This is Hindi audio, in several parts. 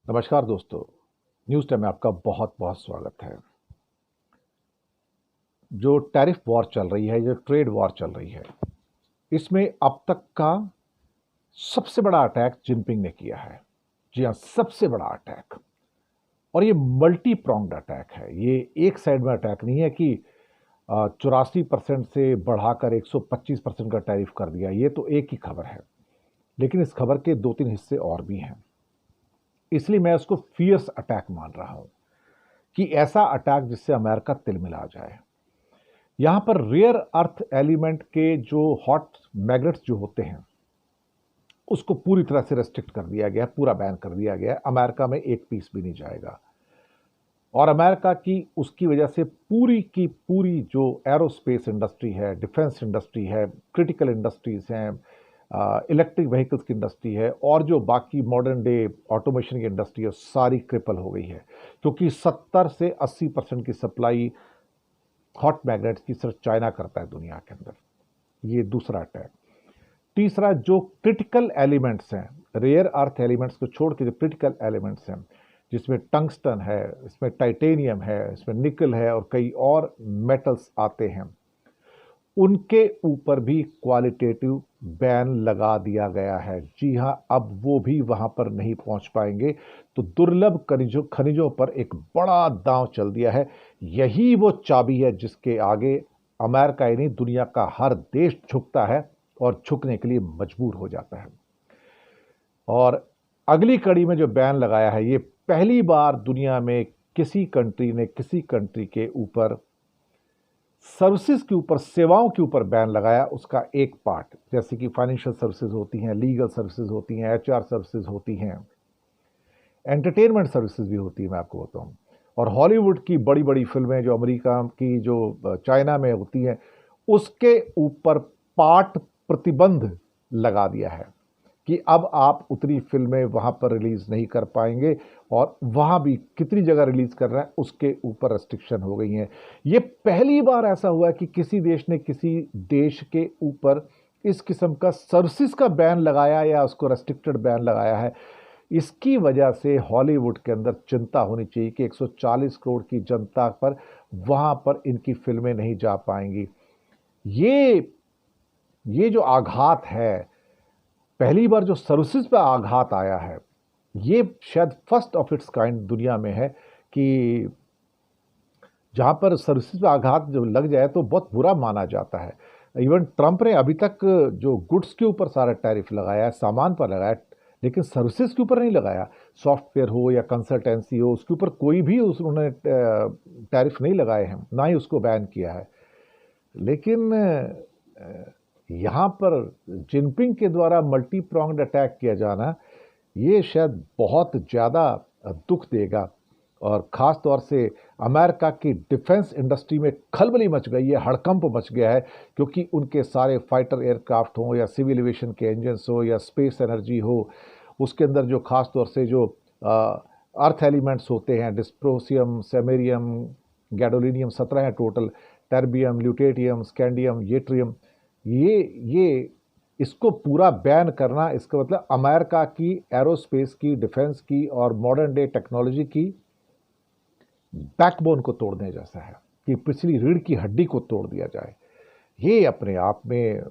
नमस्कार दोस्तों, न्यूज़ टाइम में आपका बहुत बहुत स्वागत है। जो टैरिफ वॉर चल रही है, जो ट्रेड वॉर चल रही है, इसमें अब तक का सबसे बड़ा अटैक जिनपिंग ने किया है। जी हाँ, सबसे बड़ा अटैक। और ये मल्टी प्रोंग्ड अटैक है। ये एक साइड में अटैक नहीं है कि 84% से बढ़ाकर 125% का टैरिफ कर दिया। ये तो एक ही खबर है, लेकिन इस खबर के 2-3 हिस्से और भी हैं। इसलिए मैं उसको फियर्स अटैक मान रहा हूं कि ऐसा अटैक जिससे अमेरिका तिलमिला जाए। यहां पर रेयर अर्थ एलिमेंट के जो हॉट मैग्नेट्स जो होते हैं, उसको पूरी तरह से रेस्ट्रिक्ट कर दिया गया, पूरा बैन कर दिया गया। अमेरिका में एक पीस भी नहीं जाएगा। और अमेरिका की उसकी वजह से पूरी की पूरी जो एरोस्पेस इंडस्ट्री है, डिफेंस इंडस्ट्री है, क्रिटिकल इंडस्ट्रीज हैं, इलेक्ट्रिक व्हीकल्स की इंडस्ट्री है, और जो बाकी मॉडर्न डे ऑटोमेशन की इंडस्ट्री है, सारी क्रिपल हो गई है। क्योंकि 70 से 80% की सप्लाई हॉट मैग्नेट्स की सिर्फ चाइना करता है दुनिया के अंदर। ये दूसरा अटैक। तीसरा, जो क्रिटिकल एलिमेंट्स हैं, रेयर अर्थ एलिमेंट्स को छोड़ के जो क्रिटिकल एलिमेंट्स हैं, जिसमें टंगस्टन है, इसमें टाइटेनियम है, इसमें निकल है और कई और मेटल्स आते हैं, उनके ऊपर भी क्वालिटेटिव बैन लगा दिया गया है। जी हां, अब वो भी वहां पर नहीं पहुंच पाएंगे। तो दुर्लभ खनिजों पर एक बड़ा दांव चल दिया है। यही वो चाबी है जिसके आगे अमेरिका ही नहीं, दुनिया का हर देश झुकता है और झुकने के लिए मजबूर हो जाता है। और अगली कड़ी में जो बैन लगाया है, ये पहली बार दुनिया में किसी कंट्री ने किसी कंट्री के ऊपर सर्विसेज के ऊपर, सेवाओं के ऊपर बैन लगाया। उसका एक पार्ट, जैसे कि फाइनेंशियल सर्विसेज होती हैं, लीगल सर्विसेज होती हैं, एचआर सर्विसेज होती हैं, एंटरटेनमेंट सर्विसेज भी होती है, मैं आपको बताऊं। और हॉलीवुड की बड़ी बड़ी फिल्में जो अमेरिका की, जो चाइना में होती हैं, उसके ऊपर पार्ट प्रतिबंध लगा दिया है कि अब आप उतनी फिल्में वहां पर रिलीज नहीं कर पाएंगे, और वहां भी कितनी जगह रिलीज कर रहा है उसके ऊपर रेस्ट्रिक्शन हो गई हैं। ये पहली बार ऐसा हुआ है कि किसी देश ने किसी देश के ऊपर इस किस्म का सर्विसेज का बैन लगाया या उसको रेस्ट्रिक्टेड बैन लगाया है। इसकी वजह से हॉलीवुड के अंदर चिंता होनी चाहिए कि 140 करोड़ की जनता पर वहां पर इनकी फिल्में नहीं जा पाएंगी। ये जो आघात है, पहली बार जो सर्विसेज पे आघात आया है, ये शायद फर्स्ट ऑफ इट्स काइंड दुनिया में है कि जहां पर सर्विसेज पे आघात जो लग जाए तो बहुत बुरा माना जाता है। इवन ट्रंप ने अभी तक जो गुड्स के ऊपर सारा टैरिफ लगाया है, सामान पर लगाया, लेकिन सर्विसेज के ऊपर नहीं लगाया। सॉफ्टवेयर हो या कंसल्टेंसी हो, उसके ऊपर कोई भी उन्होंने टैरिफ नहीं लगाए हैं, ना ही उसको बैन किया है। लेकिन यहाँ पर जिनपिंग के द्वारा मल्टी प्रोंग्ड अटैक किया जाना, ये शायद बहुत ज़्यादा दुख देगा। और ख़ास तौर से अमेरिका की डिफेंस इंडस्ट्री में खलबली मच गई है, हड़कंप मच गया है, क्योंकि उनके सारे फाइटर एयरक्राफ्ट हों या सिविल एविएशन के इंजन्स हो या स्पेस एनर्जी हो, उसके अंदर जो ख़ास तौर से जो अर्थ एलिमेंट्स होते हैं, डिस्प्रोसियम, सेमेरियम, गैडोलिनियम, 17 हैं total, terbium, lutetium, scandium, yttrium, ये इसको पूरा बैन करना, इसका मतलब अमेरिका की एरोस्पेस की, डिफेंस की और मॉडर्न डे टेक्नोलॉजी की बैकबोन को तोड़ने जैसा है कि पिछली रीढ़ की हड्डी को तोड़ दिया जाए। ये अपने आप में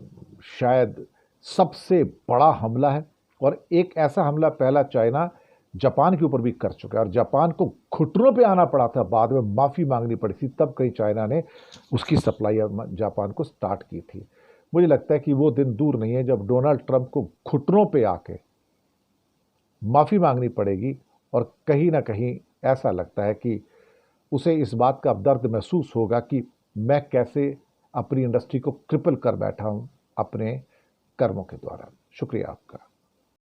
शायद सबसे बड़ा हमला है। और एक ऐसा हमला पहला चाइना जापान के ऊपर भी कर चुका है, और जापान को घुटनों पे आना पड़ा था, बाद में माफ़ी मांगनी पड़ी थी, तब कहीं चाइना ने उसकी सप्लाई जापान को स्टार्ट की थी। मुझे लगता है कि वो दिन दूर नहीं है जब डोनाल्ड ट्रंप को घुटनों पे आके माफ़ी मांगनी पड़ेगी। और कहीं ना कहीं ऐसा लगता है कि उसे इस बात का दर्द महसूस होगा कि मैं कैसे अपनी इंडस्ट्री को क्रिपल कर बैठा हूं अपने कर्मों के द्वारा। शुक्रिया आपका।